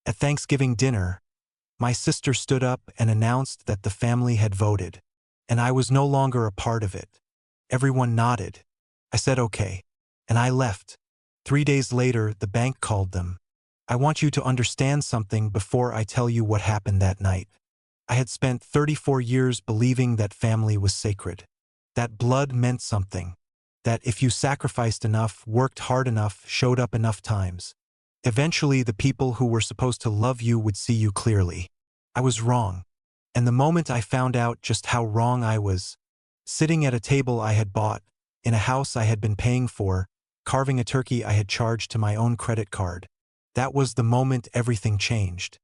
At Thanksgiving dinner, my sister stood up and announced that the family had voted, and I was no longer a part of it. Everyone nodded. I said okay, and I left. 3 days later, the bank called them. I want you to understand something before I tell you what happened that night. I had spent 34 years believing that family was sacred, that blood meant something, that if you sacrificed enough, worked hard enough, showed up enough times, eventually the people who were supposed to love you would see you clearly. I was wrong. And the moment I found out just how wrong I was, sitting at a table I had bought, in a house I had been paying for, carving a turkey I had charged to my own credit card, that was the moment everything changed.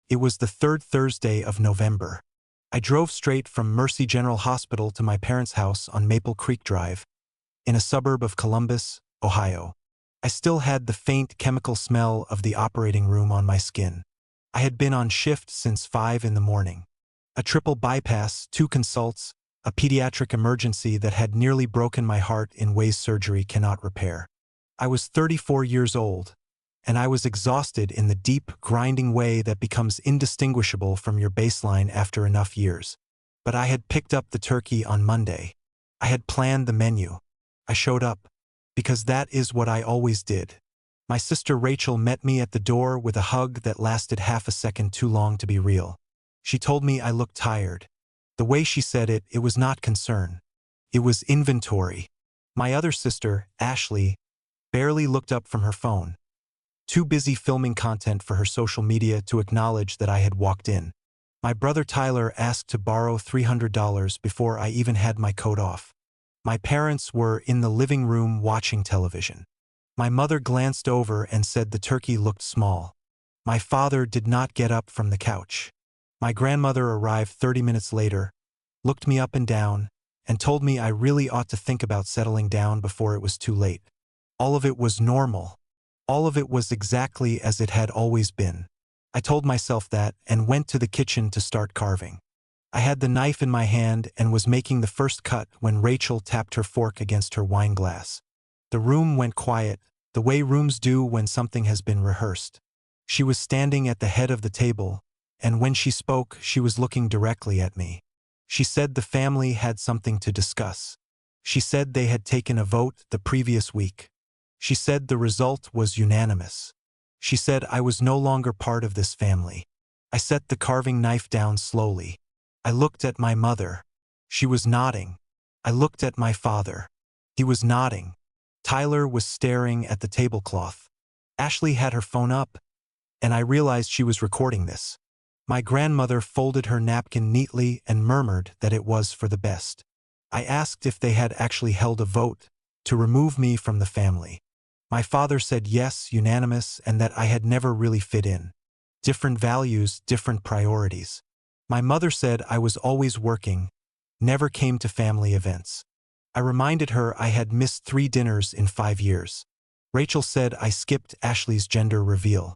It was the third Thursday of November. I drove straight from Mercy General Hospital to my parents' house on Maple Creek Drive, in a suburb of Columbus, Ohio. I still had the faint chemical smell of the operating room on my skin. I had been on shift since 5 in the morning. A triple bypass, 2 consults, a pediatric emergency that had nearly broken my heart in ways surgery cannot repair. I was 34 years old, and I was exhausted in the deep, grinding way that becomes indistinguishable from your baseline after enough years. But I had picked up the turkey on Monday. I had planned the menu. I showed up, because that is what I always did. My sister Rachel met me at the door with a hug that lasted half a second too long to be real. She told me I looked tired. The way she said it, it was not concern. It was inventory. My other sister, Ashley, barely looked up from her phone, too busy filming content for her social media to acknowledge that I had walked in. My brother Tyler asked to borrow $300 before I even had my coat off. My parents were in the living room watching television. My mother glanced over and said the turkey looked small. My father did not get up from the couch. My grandmother arrived 30 minutes later, looked me up and down, and told me I really ought to think about settling down before it was too late. All of it was normal. All of it was exactly as it had always been. I told myself that and went to the kitchen to start carving. I had the knife in my hand and was making the first cut when Rachel tapped her fork against her wine glass. The room went quiet, the way rooms do when something has been rehearsed. She was standing at the head of the table, and when she spoke, she was looking directly at me. She said the family had something to discuss. She said they had taken a vote the previous week. She said the result was unanimous. She said I was no longer part of this family. I set the carving knife down slowly. I looked at my mother. She was nodding. I looked at my father. He was nodding. Tyler was staring at the tablecloth. Ashley had her phone up, and I realized she was recording this. My grandmother folded her napkin neatly and murmured that it was for the best. I asked if they had actually held a vote to remove me from the family. My father said yes, unanimous, and that I had never really fit in. Different values, different priorities. My mother said I was always working, never came to family events. I reminded her I had missed 3 dinners in 5 years. Rachel said I skipped Ashley's gender reveal.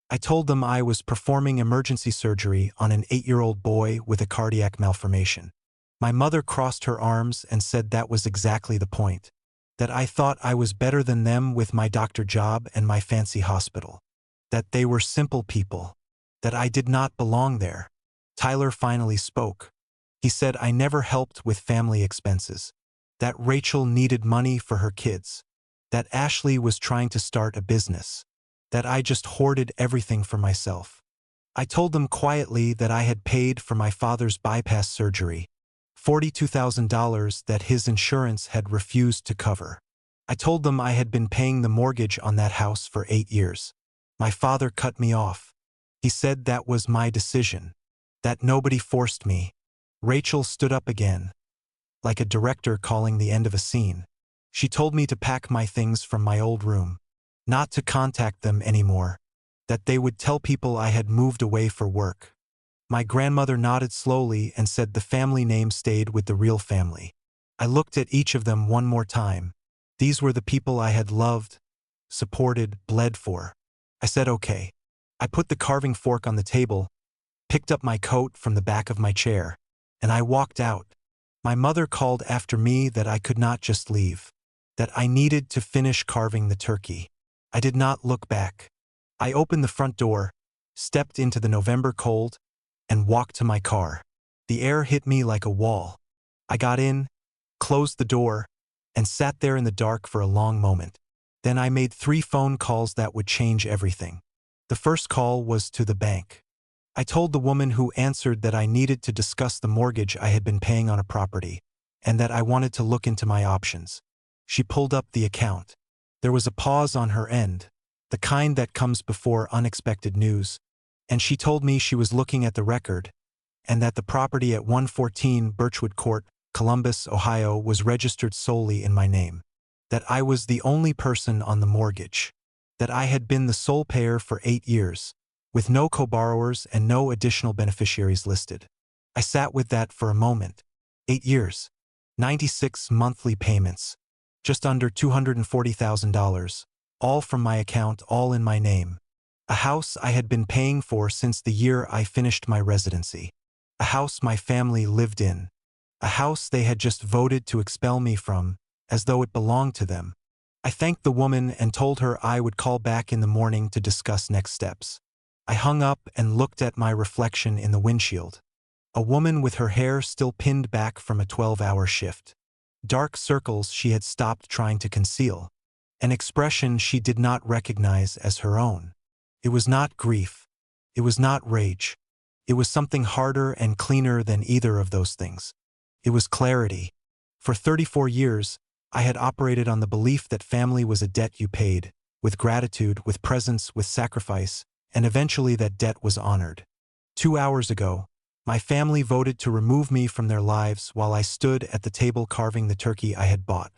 I told them I was performing emergency surgery on an 8-year-old boy with a cardiac malformation. My mother crossed her arms and said that was exactly the point. That I thought I was better than them with my doctor job and my fancy hospital. That they were simple people. That I did not belong there. Tyler finally spoke. He said I never helped with family expenses. That Rachel needed money for her kids. That Ashley was trying to start a business. That I just hoarded everything for myself. I told them quietly that I had paid for my father's bypass surgery, $42,000 that his insurance had refused to cover. I told them I had been paying the mortgage on that house for 8 years. My father cut me off. He said that was my decision. That nobody forced me. Rachel stood up again, like a director calling the end of a scene. She told me to pack my things from my old room, not to contact them anymore, that they would tell people I had moved away for work. My grandmother nodded slowly and said the family name stayed with the real family. I looked at each of them one more time. These were the people I had loved, supported, bled for. I said okay. I put the carving fork on the table, picked up my coat from the back of my chair, and I walked out. My mother called after me that I could not just leave, that I needed to finish carving the turkey. I did not look back. I opened the front door, stepped into the November cold, and walked to my car. The air hit me like a wall. I got in, closed the door, and sat there in the dark for a long moment. Then I made 3 phone calls that would change everything. The first call was to the bank. I told the woman who answered that I needed to discuss the mortgage I had been paying on a property, and that I wanted to look into my options. She pulled up the account. There was a pause on her end, the kind that comes before unexpected news, and she told me she was looking at the record, and that the property at 114 Birchwood Court, Columbus, Ohio, was registered solely in my name. That I was the only person on the mortgage. That I had been the sole payer for 8 years, with no co-borrowers and no additional beneficiaries listed. I sat with that for a moment. 8 years. 96 monthly payments. Just under $240,000. All from my account, all in my name. A house I had been paying for since the year I finished my residency. A house my family lived in. A house they had just voted to expel me from, as though it belonged to them. I thanked the woman and told her I would call back in the morning to discuss next steps. I hung up and looked at my reflection in the windshield. A woman with her hair still pinned back from a 12-hour shift. Dark circles she had stopped trying to conceal. An expression she did not recognize as her own. It was not grief. It was not rage. It was something harder and cleaner than either of those things. It was clarity. For 34 years, I had operated on the belief that family was a debt you paid, with gratitude, with presence, with sacrifice, and eventually that debt was honored. 2 hours ago, my family voted to remove me from their lives while I stood at the table carving the turkey I had bought.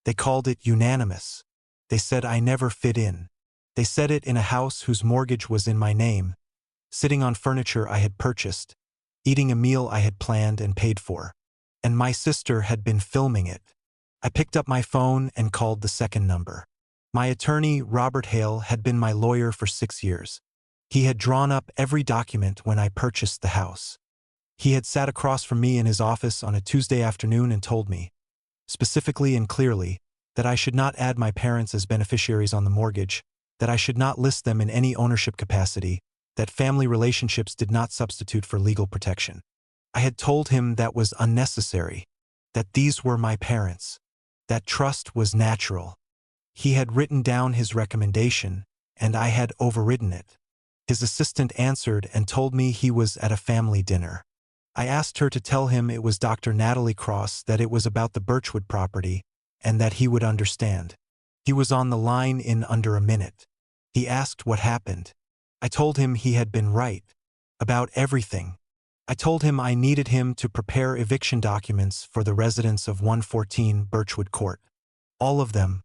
They called it unanimous. They said I never fit in. They said it in a house whose mortgage was in my name, sitting on furniture I had purchased, eating a meal I had planned and paid for. And my sister had been filming it. I picked up my phone and called the second number. My attorney, Robert Hale, had been my lawyer for 6 years. He had drawn up every document when I purchased the house. He had sat across from me in his office on a Tuesday afternoon and told me, specifically and clearly, that I should not add my parents as beneficiaries on the mortgage, that I should not list them in any ownership capacity, that family relationships did not substitute for legal protection. I had told him that was unnecessary, that these were my parents, that trust was natural. He had written down his recommendation, and I had overridden it. His assistant answered and told me he was at a family dinner. I asked her to tell him it was Dr. Natalie Cross, that it was about the Birchwood property, and that he would understand. He was on the line in under a minute. He asked what happened. I told him he had been right. About everything. I told him I needed him to prepare eviction documents for the residents of 114 Birchwood Court. All of them.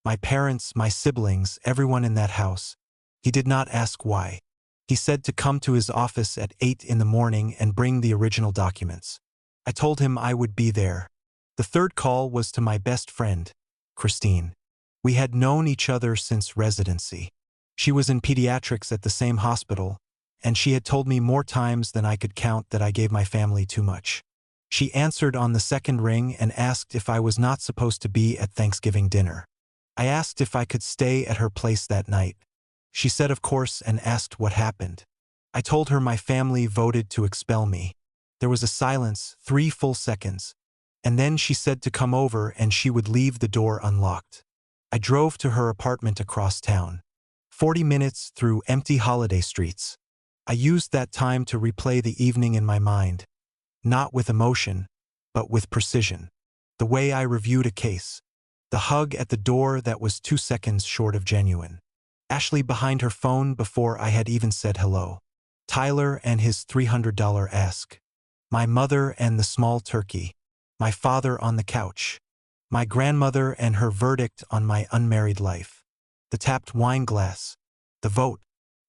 My parents, my siblings, everyone in that house. He did not ask why. He said to come to his office at 8 in the morning and bring the original documents. I told him I would be there. The third call was to my best friend, Christine. We had known each other since residency. She was in pediatrics at the same hospital, and she had told me more times than I could count that I gave my family too much. She answered on the second ring and asked if I was not supposed to be at Thanksgiving dinner. I asked if I could stay at her place that night. She said of course and asked what happened. I told her my family voted to expel me. There was a silence, 3 full seconds, and then she said to come over and she would leave the door unlocked. I drove to her apartment across town. 40 minutes through empty holiday streets. I used that time to replay the evening in my mind, not with emotion, but with precision. The way I reviewed a case. The hug at the door that was 2 seconds short of genuine. Ashley behind her phone before I had even said hello. Tyler and his $300 ask. My mother and the small turkey. My father on the couch. My grandmother and her verdict on my unmarried life. The tapped wine glass. The vote.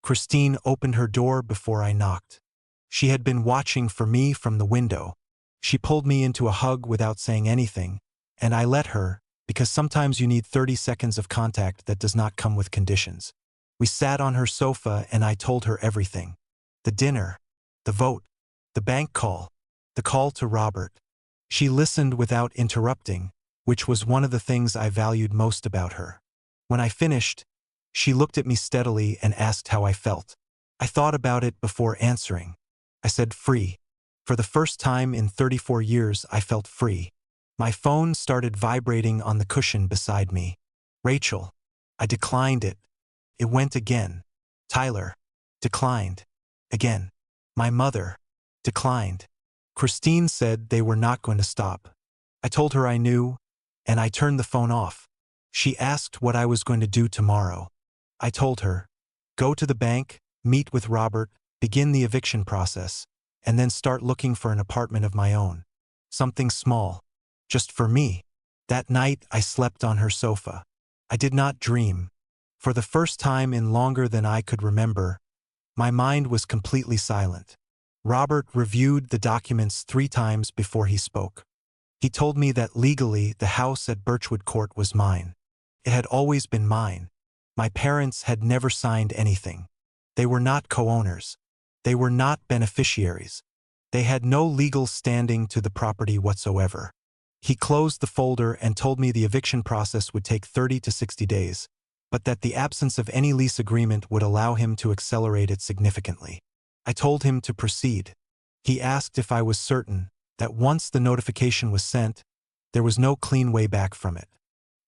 Christine opened her door before I knocked. She had been watching for me from the window. She pulled me into a hug without saying anything, and I let her, because sometimes you need 30 seconds of contact that does not come with conditions. We sat on her sofa and I told her everything. The dinner, the vote, the bank call, the call to Robert. She listened without interrupting, which was one of the things I valued most about her. When I finished, she looked at me steadily and asked how I felt. I thought about it before answering. I said free. For the first time in 34 years, I felt free. My phone started vibrating on the cushion beside me. Rachel. I declined it. It went again. Tyler. Declined. Again. My mother. Declined. Christine said they were not going to stop. I told her I knew, and I turned the phone off. She asked what I was going to do tomorrow. I told her, go to the bank, meet with Robert, begin the eviction process, and then start looking for an apartment of my own. Something small. Just for me. That night I slept on her sofa. I did not dream. For the first time in longer than I could remember, my mind was completely silent. Robert reviewed the documents 3 times before he spoke. He told me that legally the house at Birchwood Court was mine. It had always been mine. My parents had never signed anything. They were not co-owners. They were not beneficiaries. They had no legal standing to the property whatsoever. He closed the folder and told me the eviction process would take 30 to 60 days, but that the absence of any lease agreement would allow him to accelerate it significantly. I told him to proceed. He asked if I was certain that once the notification was sent, there was no clean way back from it.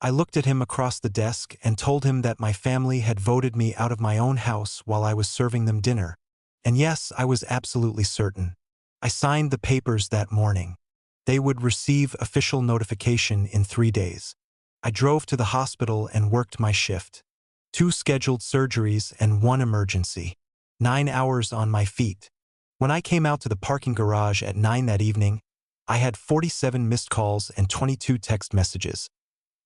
I looked at him across the desk and told him that my family had voted me out of my own house while I was serving them dinner. And yes, I was absolutely certain. I signed the papers that morning. They would receive official notification in 3 days. I drove to the hospital and worked my shift. 2 scheduled surgeries and 1 emergency. 9 hours on my feet. When I came out to the parking garage at 9 that evening, I had 47 missed calls and 22 text messages.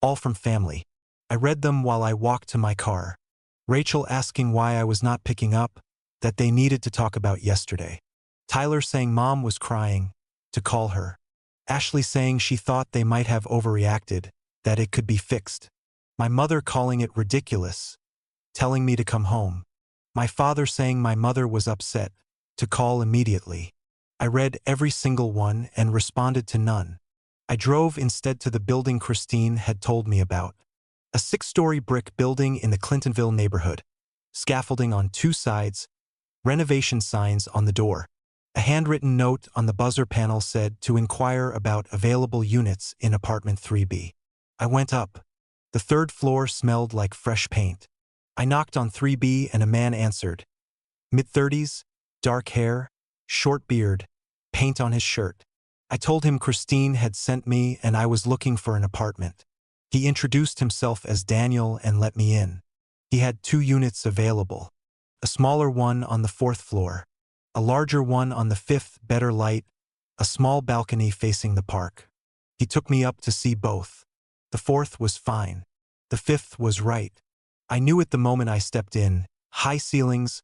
All from family. I read them while I walked to my car. Rachel asking why I was not picking up, that they needed to talk about yesterday. Tyler saying mom was crying, to call her. Ashley saying she thought they might have overreacted, that it could be fixed. My mother calling it ridiculous, telling me to come home. My father saying my mother was upset, to call immediately. I read every single one and responded to none. I drove instead to the building Christine had told me about. A 6-story brick building in the Clintonville neighborhood. Scaffolding on 2 sides. Renovation signs on the door. A handwritten note on the buzzer panel said to inquire about available units in apartment 3B. I went up. The 3rd floor smelled like fresh paint. I knocked on 3B and a man answered. Mid-30s, dark hair, short beard, paint on his shirt. I told him Christine had sent me and I was looking for an apartment. He introduced himself as Daniel and let me in. He had 2 units available. A smaller one on the 4th floor. A larger one on the 5th, better light, a small balcony facing the park. He took me up to see both. The 4th was fine. The 5th was right. I knew it the moment I stepped in. High ceilings,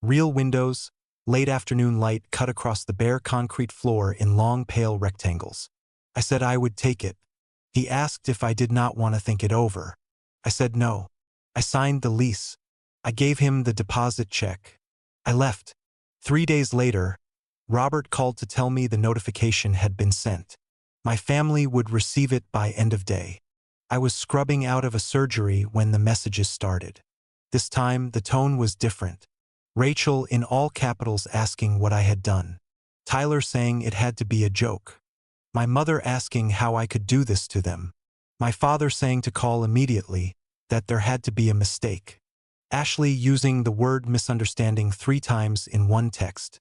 real windows, late afternoon light cut across the bare concrete floor in long pale rectangles. I said I would take it. He asked if I did not want to think it over. I said no. I signed the lease. I gave him the deposit check. I left. 3 days later, Robert called to tell me the notification had been sent. My family would receive it by end of day. I was scrubbing out of a surgery when the messages started. This time, the tone was different. Rachel in all capitals asking what I had done. Tyler saying it had to be a joke. My mother asking how I could do this to them. My father saying to call immediately, that there had to be a mistake. Ashley using the word misunderstanding 3 times in one text.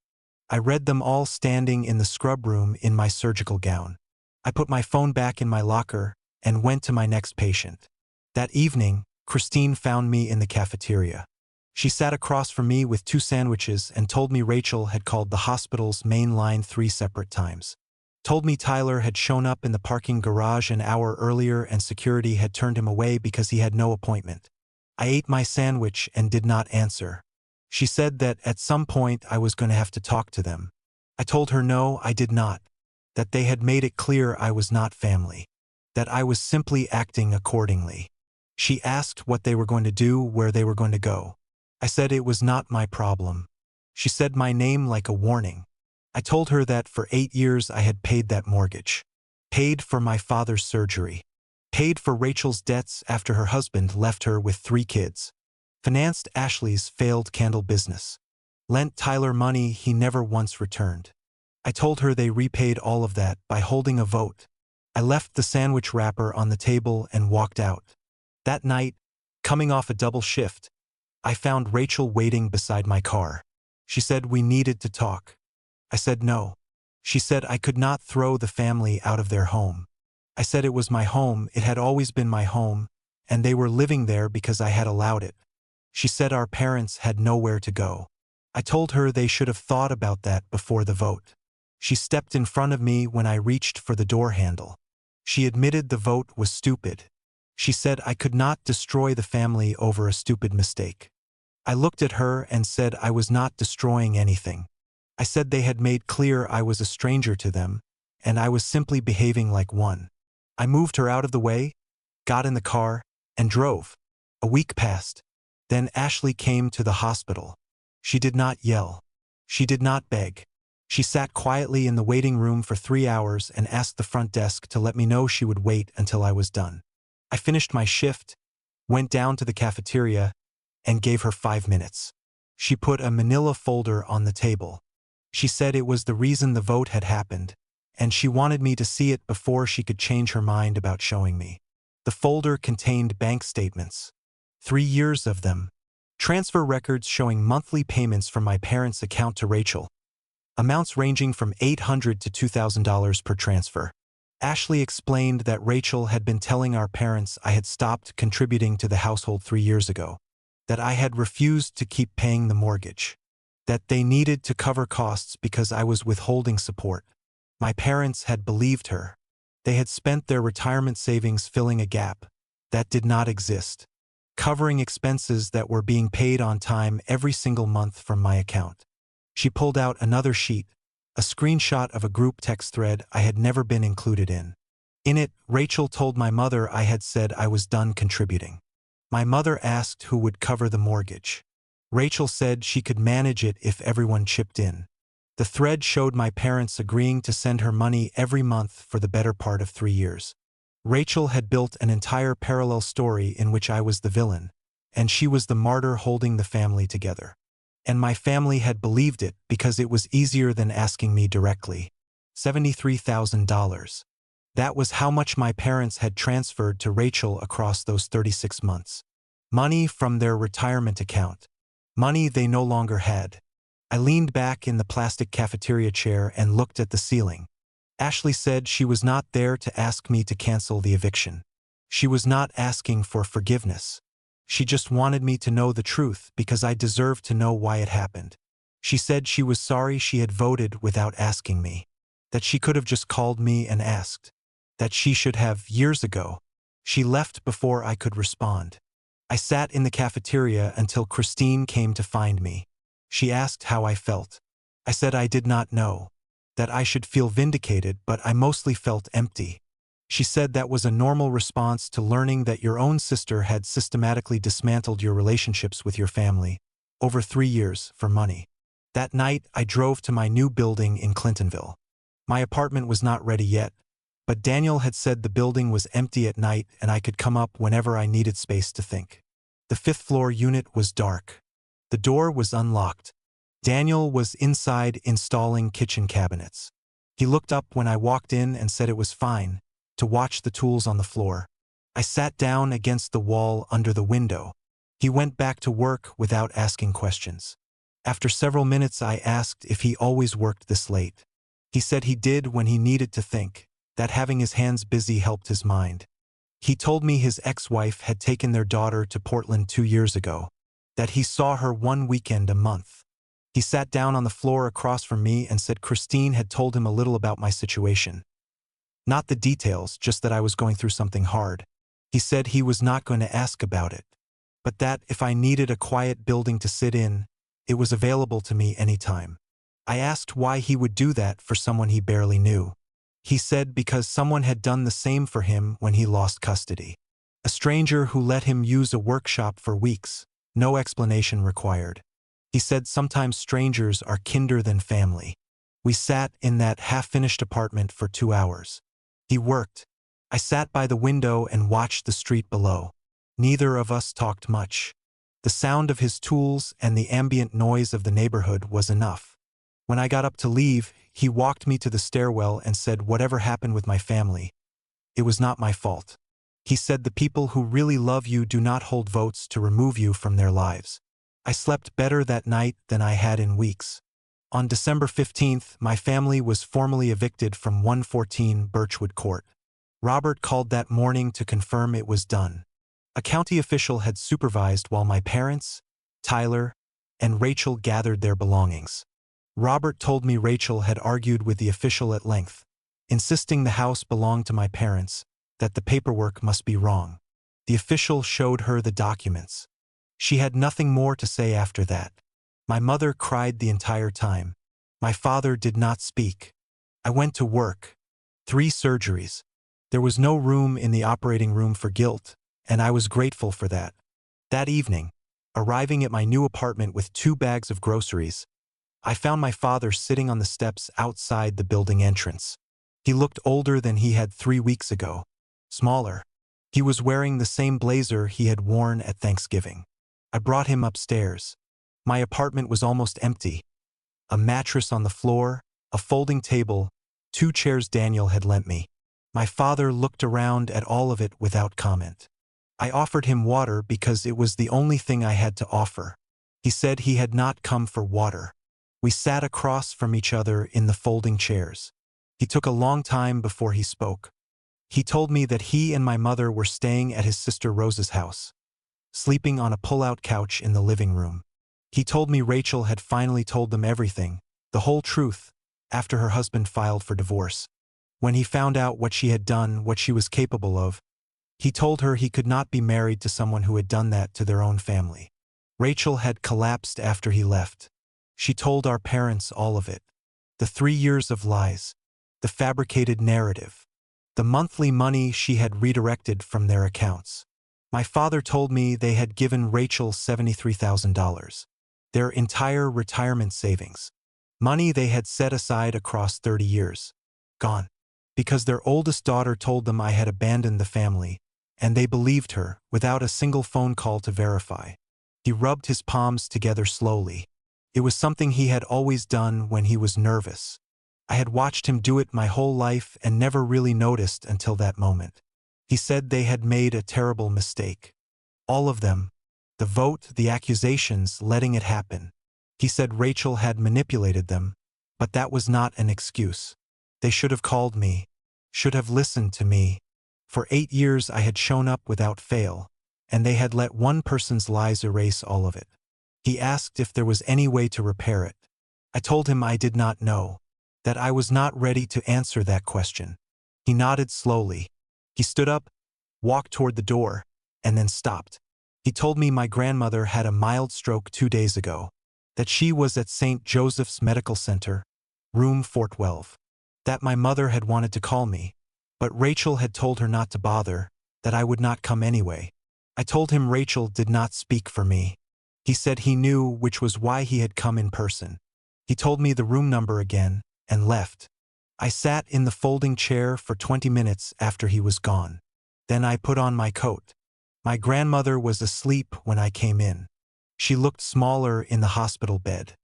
I read them all standing in the scrub room in my surgical gown. I put my phone back in my locker and went to my next patient. That evening, Christine found me in the cafeteria. She sat across from me with 2 sandwiches and told me Rachel had called the hospital's main line 3 separate times. Told me Tyler had shown up in the parking garage an hour earlier and security had turned him away because he had no appointment. I ate my sandwich and did not answer. She said that at some point I was going to have to talk to them. I told her no, I did not. That they had made it clear I was not family. That I was simply acting accordingly. She asked what they were going to do, where they were going to go. I said it was not my problem. She said my name like a warning. I told her that for 8 years I had paid that mortgage. Paid for my father's surgery. Paid for Rachel's debts after her husband left her with 3 kids. Financed Ashley's failed candle business. lent Tyler money he never once returned. I told her they repaid all of that by holding a vote. I left the sandwich wrapper on the table and walked out. That night, coming off a double shift, I found Rachel waiting beside my car. She said we needed to talk. I said no. She said I could not throw the family out of their home. I said it was my home, it had always been my home, and they were living there because I had allowed it. She said our parents had nowhere to go. I told her they should have thought about that before the vote. She stepped in front of me when I reached for the door handle. She admitted the vote was stupid. She said I could not destroy the family over a stupid mistake. I looked at her and said I was not destroying anything. I said they had made clear I was a stranger to them, and I was simply behaving like one. I moved her out of the way, got in the car, and drove. A week passed. Then Ashley came to the hospital. She did not yell. She did not beg. She sat quietly in the waiting room for 3 hours and asked the front desk to let me know she would wait until I was done. I finished my shift, went down to the cafeteria, and gave her 5 minutes. She put a manila folder on the table. She said it was the reason the vote had happened, and she wanted me to see it before she could change her mind about showing me. The folder contained bank statements. 3 years of them. Transfer records showing monthly payments from my parents' account to Rachel. Amounts ranging from $800 to $2,000 per transfer. Ashley explained that Rachel had been telling our parents I had stopped contributing to the household 3 years ago, that I had refused to keep paying the mortgage, that they needed to cover costs because I was withholding support. My parents had believed her. They had spent their retirement savings filling a gap that did not exist, covering expenses that were being paid on time every single month from my account. She pulled out another sheet, a screenshot of a group text thread I had never been included in. In it, Rachel told my mother I had said I was done contributing. My mother asked who would cover the mortgage. Rachel said she could manage it if everyone chipped in. The thread showed my parents agreeing to send her money every month for the better part of 3 years. Rachel had built an entire parallel story in which I was the villain, and she was the martyr holding the family together. And my family had believed it because it was easier than asking me directly. $73,000. That was how much my parents had transferred to Rachel across those 36 months. Money from their retirement account. Money they no longer had. I leaned back in the plastic cafeteria chair and looked at the ceiling. Ashley said she was not there to ask me to cancel the eviction. She was not asking for forgiveness. She just wanted me to know the truth because I deserved to know why it happened. She said she was sorry she had voted without asking me, that she could have just called me and asked, that she should have years ago. She left before I could respond. I sat in the cafeteria until Christine came to find me. She asked how I felt. I said I did not know, that I should feel vindicated, but I mostly felt empty. She said that was a normal response to learning that your own sister had systematically dismantled your relationships with your family over 3 years for money. That night, I drove to my new building in Clintonville. My apartment was not ready yet, but Daniel had said the building was empty at night and I could come up whenever I needed space to think. The 5th floor unit was dark. The door was unlocked. Daniel was inside installing kitchen cabinets. He looked up when I walked in and said it was fine to watch the tools on the floor. I sat down against the wall under the window. He went back to work without asking questions. After several minutes, I asked if he always worked this late. He said he did when he needed to think, that having his hands busy helped his mind. He told me his ex-wife had taken their daughter to Portland 2 years ago, that he saw her one weekend a month. He sat down on the floor across from me and said Christine had told him a little about my situation. Not the details, just that I was going through something hard. He said he was not going to ask about it, but that if I needed a quiet building to sit in, it was available to me anytime. I asked why he would do that for someone he barely knew. He said because someone had done the same for him when he lost custody. A stranger who let him use a workshop for weeks, no explanation required. He said sometimes strangers are kinder than family. We sat in that half-finished apartment for 2 hours. He worked. I sat by the window and watched the street below. Neither of us talked much. The sound of his tools and the ambient noise of the neighborhood was enough. When I got up to leave, he walked me to the stairwell and said whatever happened with my family, it was not my fault. He said the people who really love you do not hold votes to remove you from their lives. I slept better that night than I had in weeks. On December 15th, my family was formally evicted from 114 Birchwood Court. Robert called that morning to confirm it was done. A county official had supervised while my parents, Tyler, and Rachel gathered their belongings. Robert told me Rachel had argued with the official at length, insisting the house belonged to my parents, that the paperwork must be wrong. The official showed her the documents. She had nothing more to say after that. My mother cried the entire time. My father did not speak. I went to work. 3 surgeries. There was no room in the operating room for guilt, and I was grateful for that. That evening, arriving at my new apartment with 2 bags of groceries, I found my father sitting on the steps outside the building entrance. He looked older than he had 3 weeks ago. Smaller. He was wearing the same blazer he had worn at Thanksgiving. I brought him upstairs. My apartment was almost empty. A mattress on the floor, a folding table, 2 chairs Daniel had lent me. My father looked around at all of it without comment. I offered him water because it was the only thing I had to offer. He said he had not come for water. We sat across from each other in the folding chairs. He took a long time before he spoke. He told me that he and my mother were staying at his sister Rose's house, sleeping on a pull-out couch in the living room. He told me Rachel had finally told them everything, the whole truth, after her husband filed for divorce. When he found out what she had done, what she was capable of, he told her he could not be married to someone who had done that to their own family. Rachel had collapsed after he left. She told our parents all of it. The 3 years of lies, the fabricated narrative, the monthly money she had redirected from their accounts. My father told me they had given Rachel $73,000, their entire retirement savings, money they had set aside across 30 years, gone. Because their oldest daughter told them I had abandoned the family, and they believed her, without a single phone call to verify. He rubbed his palms together slowly. It was something he had always done when he was nervous. I had watched him do it my whole life and never really noticed until that moment. He said they had made a terrible mistake. All of them. The vote, the accusations, letting it happen. He said Rachel had manipulated them, but that was not an excuse. They should have called me, should have listened to me. For 8 years I had shown up without fail, and they had let one person's lies erase all of it. He asked if there was any way to repair it. I told him I did not know, that I was not ready to answer that question. He nodded slowly. He stood up, walked toward the door, and then stopped. He told me my grandmother had a mild stroke 2 days ago, that she was at St. Joseph's Medical Center, room 412, that my mother had wanted to call me, but Rachel had told her not to bother, that I would not come anyway. I told him Rachel did not speak for me. He said he knew, which was why he had come in person. He told me the room number again, and left. I sat in the folding chair for 20 minutes after he was gone. Then I put on my coat. My grandmother was asleep when I came in. She looked smaller in the hospital bed,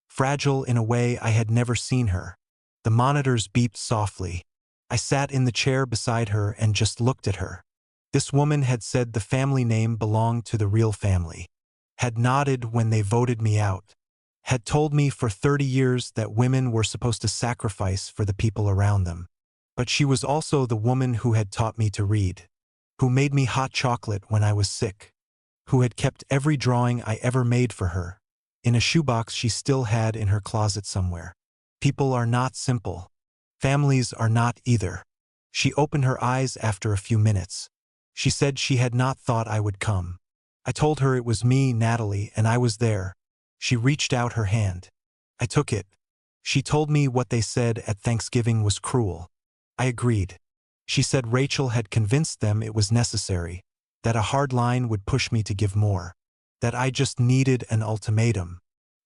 fragile in a way I had never seen her. The monitors beeped softly. I sat in the chair beside her and just looked at her. This woman had said the family name belonged to the real family, had nodded when they voted me out, had told me for 30 years that women were supposed to sacrifice for the people around them. But she was also the woman who had taught me to read, who made me hot chocolate when I was sick, who had kept every drawing I ever made for her, in a shoebox she still had in her closet somewhere. People are not simple. Families are not either. She opened her eyes after a few minutes. She said she had not thought I would come. I told her it was me, Natalie, and I was there. She reached out her hand. I took it. She told me what they said at Thanksgiving was cruel. I agreed. She said Rachel had convinced them it was necessary, that a hard line would push me to give more, that I just needed an ultimatum.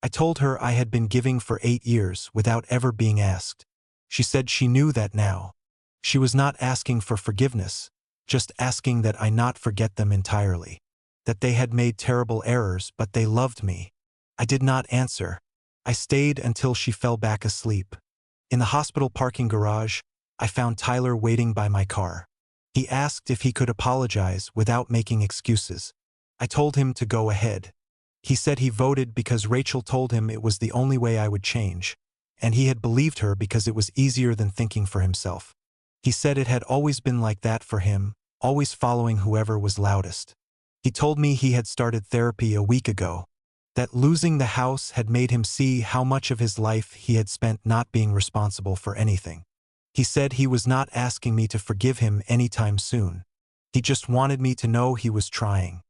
I told her I had been giving for 8 years without ever being asked. She said she knew that now. She was not asking for forgiveness, just asking that I not forget them entirely. that they had made terrible errors, but they loved me. I did not answer. I stayed until she fell back asleep. In the hospital parking garage, I found Tyler waiting by my car. He asked if he could apologize without making excuses. I told him to go ahead. He said he voted because Rachel told him it was the only way I would change, and he had believed her because it was easier than thinking for himself. He said it had always been like that for him, always following whoever was loudest. He told me he had started therapy a week ago, that losing the house had made him see how much of his life he had spent not being responsible for anything. He said he was not asking me to forgive him anytime soon. He just wanted me to know he was trying.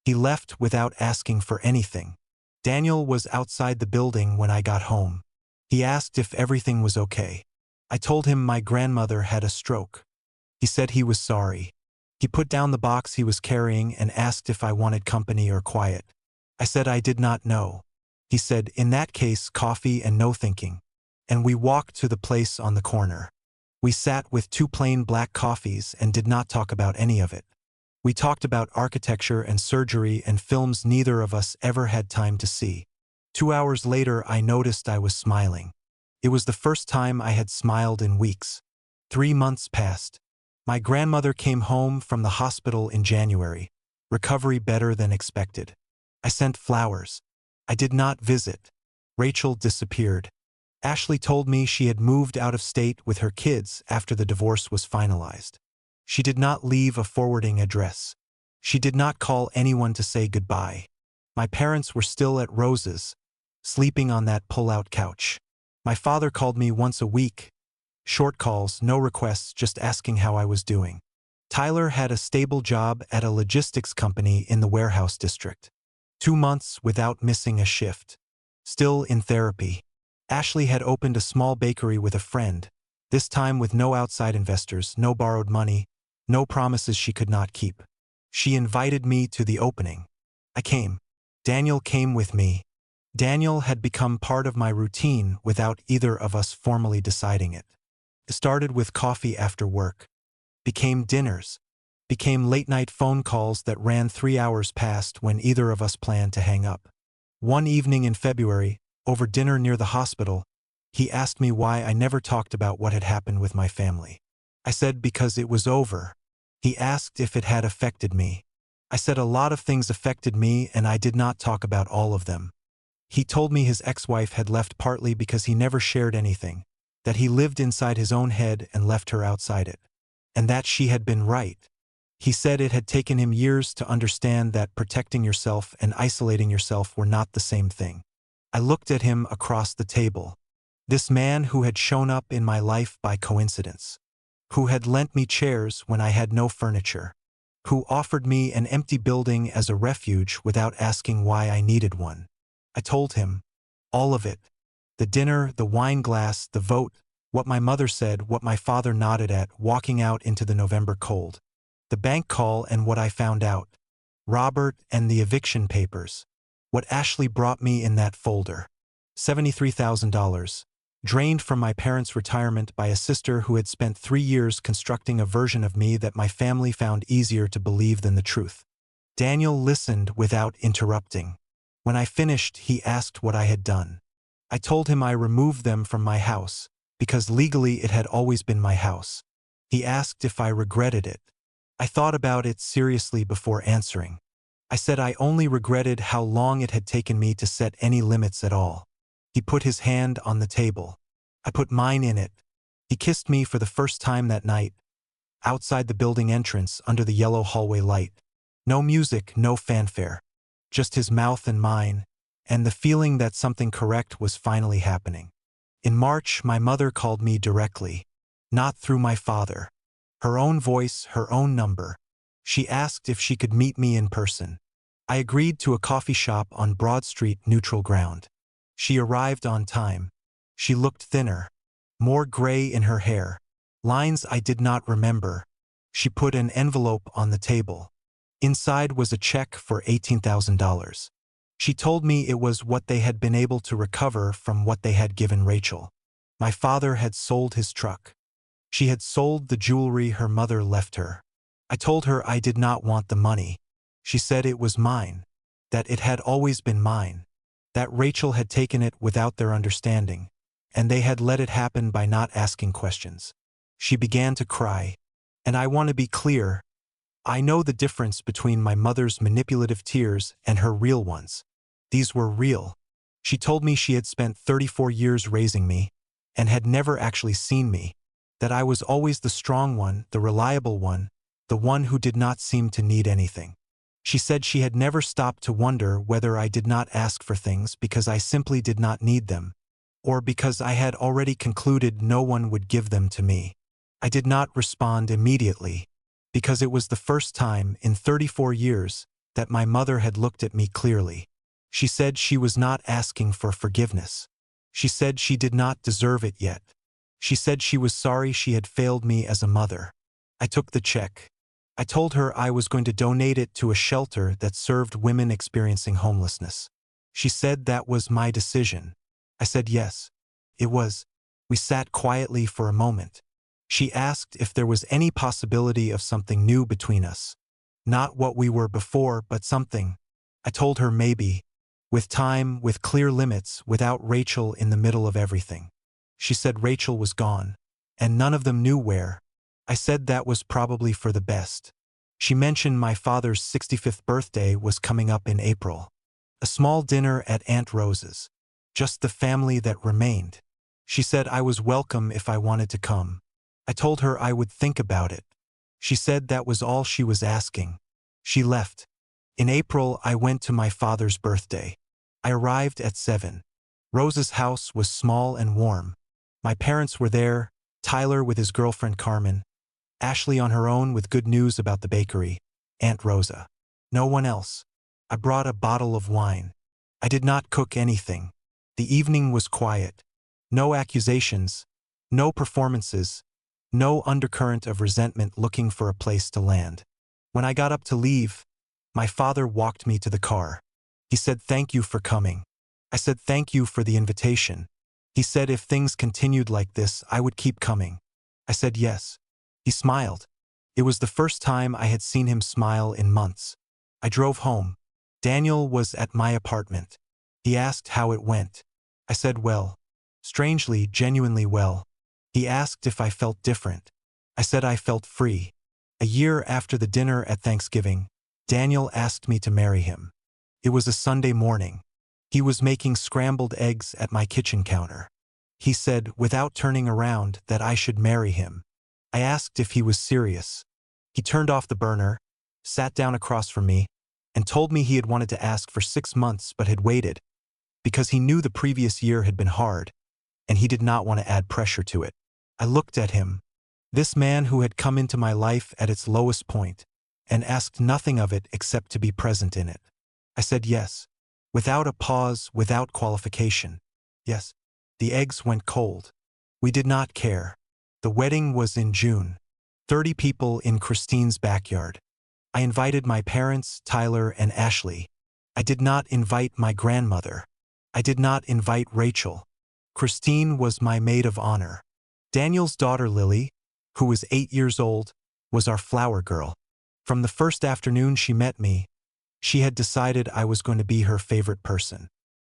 He left without asking for anything. Daniel was outside the building when I got home. He asked if everything was okay. I told him my grandmother had a stroke. He said he was sorry. He put down the box he was carrying and asked if I wanted company or quiet. I said I did not know. He said, in that case, coffee and no thinking. And we walked to the place on the corner. We sat with 2 plain black coffees and did not talk about any of it. We talked about architecture and surgery and films neither of us ever had time to see. 2 hours later, I noticed I was smiling. It was the first time I had smiled in weeks. 3 months passed. My grandmother came home from the hospital in January. Recovery better than expected. I sent flowers. I did not visit. Rachel disappeared. Ashley told me she had moved out of state with her kids after the divorce was finalized. She did not leave a forwarding address. She did not call anyone to say goodbye. My parents were still at Rose's, sleeping on that pull-out couch. My father called me once a week. Short calls, no requests, just asking how I was doing. Tyler had a stable job at a logistics company in the warehouse district. 2 months without missing a shift. Still in therapy. Ashley had opened a small bakery with a friend, this time with no outside investors, no borrowed money, no promises she could not keep. She invited me to the opening. I came. Daniel came with me. Daniel had become part of my routine without either of us formally deciding it. It started with coffee after work, became dinners, became late-night phone calls that ran 3 hours past when either of us planned to hang up. One evening in February, over dinner near the hospital, he asked me why I never talked about what had happened with my family. I said because it was over. He asked if it had affected me. I said a lot of things affected me and I did not talk about all of them. He told me his ex-wife had left partly because he never shared anything, that he lived inside his own head and left her outside it, and that she had been right. He said it had taken him years to understand that protecting yourself and isolating yourself were not the same thing. I looked at him across the table. This man who had shown up in my life by coincidence, who had lent me chairs when I had no furniture, who offered me an empty building as a refuge without asking why I needed one. I told him. All of it. The dinner, the wine glass, the vote, what my mother said, what my father nodded at, walking out into the November cold. The bank call and what I found out. Robert and the eviction papers. What Ashley brought me in that folder. $73,000. Drained from my parents' retirement by a sister who had spent 3 years constructing a version of me that my family found easier to believe than the truth. Daniel listened without interrupting. When I finished, he asked what I had done. I told him I removed them from my house, because legally it had always been my house. He asked if I regretted it. I thought about it seriously before answering. I said I only regretted how long it had taken me to set any limits at all. He put his hand on the table. I put mine in it. He kissed me for the first time that night, outside the building entrance under the yellow hallway light. No music, no fanfare. Just his mouth and mine, and the feeling that something correct was finally happening. In March, my mother called me directly, not through my father. Her own voice, her own number. She asked if she could meet me in person. I agreed to a coffee shop on Broad Street, neutral ground. She arrived on time. She looked thinner, more gray in her hair, lines I did not remember. She put an envelope on the table. Inside was a check for $18,000. She told me it was what they had been able to recover from what they had given Rachel. My father had sold his truck. She had sold the jewelry her mother left her. I told her I did not want the money. She said it was mine, that it had always been mine, that Rachel had taken it without their understanding, and they had let it happen by not asking questions. She began to cry, and I want to be clear, I know the difference between my mother's manipulative tears and her real ones. These were real. She told me she had spent 34 years raising me, and had never actually seen me, that I was always the strong one, the reliable one, the one who did not seem to need anything. She said she had never stopped to wonder whether I did not ask for things because I simply did not need them, or because I had already concluded no one would give them to me. I did not respond immediately, because it was the first time in 34 years that my mother had looked at me clearly. She said she was not asking for forgiveness. She said she did not deserve it yet. She said she was sorry she had failed me as a mother. I took the check. I told her I was going to donate it to a shelter that served women experiencing homelessness. She said that was my decision. I said yes. It was. We sat quietly for a moment. She asked if there was any possibility of something new between us. Not what we were before, but something. I told her maybe. With time, with clear limits, without Rachel in the middle of everything. She said Rachel was gone, and none of them knew where. I said that was probably for the best. She mentioned my father's 65th birthday was coming up in April. A small dinner at Aunt Rose's. Just the family that remained. She said I was welcome if I wanted to come. I told her I would think about it. She said that was all she was asking. She left. In April, I went to my father's birthday. I arrived at 7. Rose's house was small and warm. My parents were there, Tyler with his girlfriend Carmen, Ashley on her own with good news about the bakery, Aunt Rosa. No one else. I brought a bottle of wine. I did not cook anything. The evening was quiet. No accusations, no performances, no undercurrent of resentment looking for a place to land. When I got up to leave, my father walked me to the car. He said thank you for coming. I said thank you for the invitation. He said if things continued like this, I would keep coming. I said yes. He smiled. It was the first time I had seen him smile in months. I drove home. Daniel was at my apartment. He asked how it went. I said well. Strangely, genuinely well. He asked if I felt different. I said I felt free. A year after the dinner at Thanksgiving, Daniel asked me to marry him. It was a Sunday morning. He was making scrambled eggs at my kitchen counter. He said, without turning around, that I should marry him. I asked if he was serious. He turned off the burner, sat down across from me, and told me he had wanted to ask for 6 months but had waited, because he knew the previous year had been hard, and he did not want to add pressure to it. I looked at him, this man who had come into my life at its lowest point, and asked nothing of it except to be present in it. I said yes, without a pause, without qualification. Yes. The eggs went cold. We did not care. The wedding was in June. 30 people in Christine's backyard. I invited my parents, Tyler and Ashley. I did not invite my grandmother. I did not invite Rachel. Christine was my maid of honor. Daniel's daughter Lily, who was 8 years old, was our flower girl. From the first afternoon she met me, she had decided I was going to be her favorite person.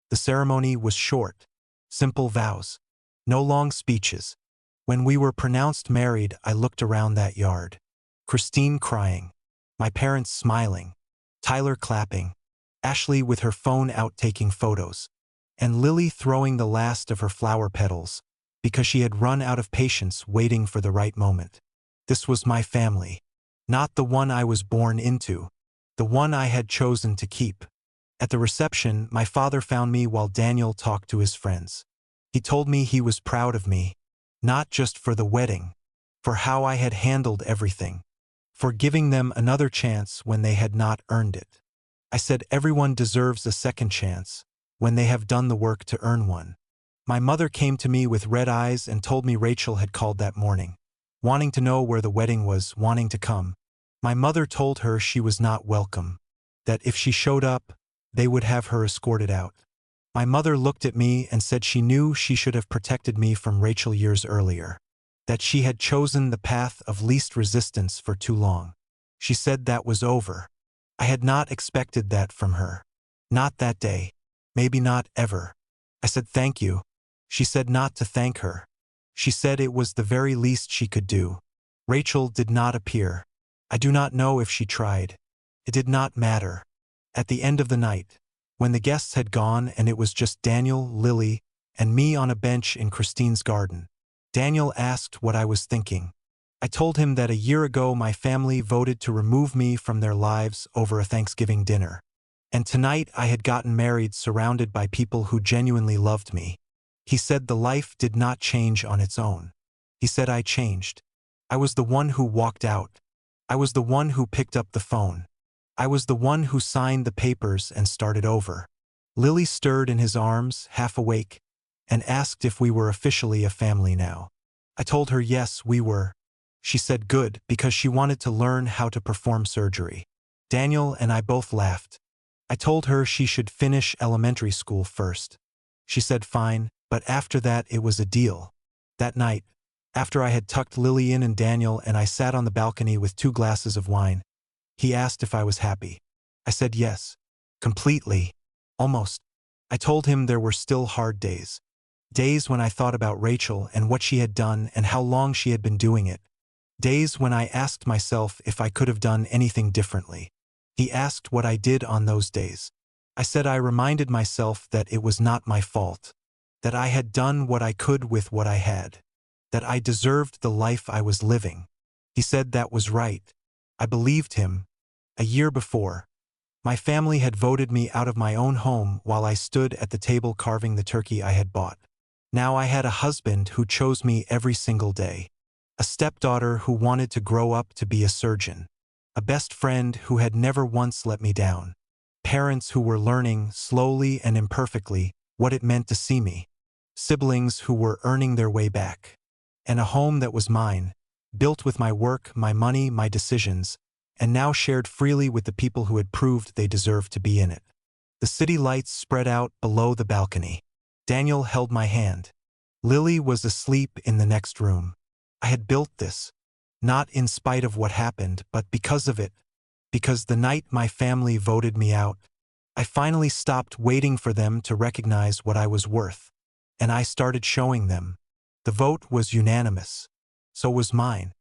The ceremony was short, simple vows, no long speeches. When we were pronounced married, I looked around that yard. Christine crying, my parents smiling, Tyler clapping, Ashley with her phone out taking photos, and Lily throwing the last of her flower petals because she had run out of patience waiting for the right moment. This was my family, not the one I was born into, the one I had chosen to keep. At the reception, my father found me while Daniel talked to his friends. He told me he was proud of me, not just for the wedding, for how I had handled everything, for giving them another chance when they had not earned it. I said everyone deserves a second chance when they have done the work to earn one. My mother came to me with red eyes and told me Rachel had called that morning, wanting to know where the wedding was, wanting to come. My mother told her she was not welcome, that if she showed up, they would have her escorted out. My mother looked at me and said she knew she should have protected me from Rachel years earlier, that she had chosen the path of least resistance for too long. She said that was over. I had not expected that from her. Not that day. Maybe not ever. I said thank you. She said not to thank her. She said it was the very least she could do. Rachel did not appear. I do not know if she tried. It did not matter. At the end of the night, when the guests had gone and it was just Daniel, Lily, and me on a bench in Christine's garden, Daniel asked what I was thinking. I told him that a year ago my family voted to remove me from their lives over a Thanksgiving dinner. And tonight I had gotten married surrounded by people who genuinely loved me. He said the life did not change on its own. He said I changed. I was the one who walked out. I was the one who picked up the phone. I was the one who signed the papers and started over. Lily stirred in his arms, half awake, and asked if we were officially a family now. I told her yes, we were. She said good, because she wanted to learn how to perform surgery. Daniel and I both laughed. I told her she should finish elementary school first. She said fine, but after that it was a deal. That night, after I had tucked Lily in and Daniel and I sat on the balcony with 2 glasses of wine, he asked if I was happy. I said yes. Completely. Almost. I told him there were still hard days. Days when I thought about Rachel and what she had done and how long she had been doing it. Days when I asked myself if I could have done anything differently. He asked what I did on those days. I said I reminded myself that it was not my fault. That I had done what I could with what I had. That I deserved the life I was living. He said that was right. I believed him. A year before, my family had voted me out of my own home while I stood at the table carving the turkey I had bought. Now I had a husband who chose me every single day. A stepdaughter who wanted to grow up to be a surgeon. A best friend who had never once let me down. Parents who were learning, slowly and imperfectly, what it meant to see me. Siblings who were earning their way back. And a home that was mine, built with my work, my money, my decisions, and now shared freely with the people who had proved they deserved to be in it. The city lights spread out below the balcony. Daniel held my hand. Lily was asleep in the next room. I had built this, not in spite of what happened, but because of it. Because the night my family voted me out, I finally stopped waiting for them to recognize what I was worth. And I started showing them. The vote was unanimous. So was mine.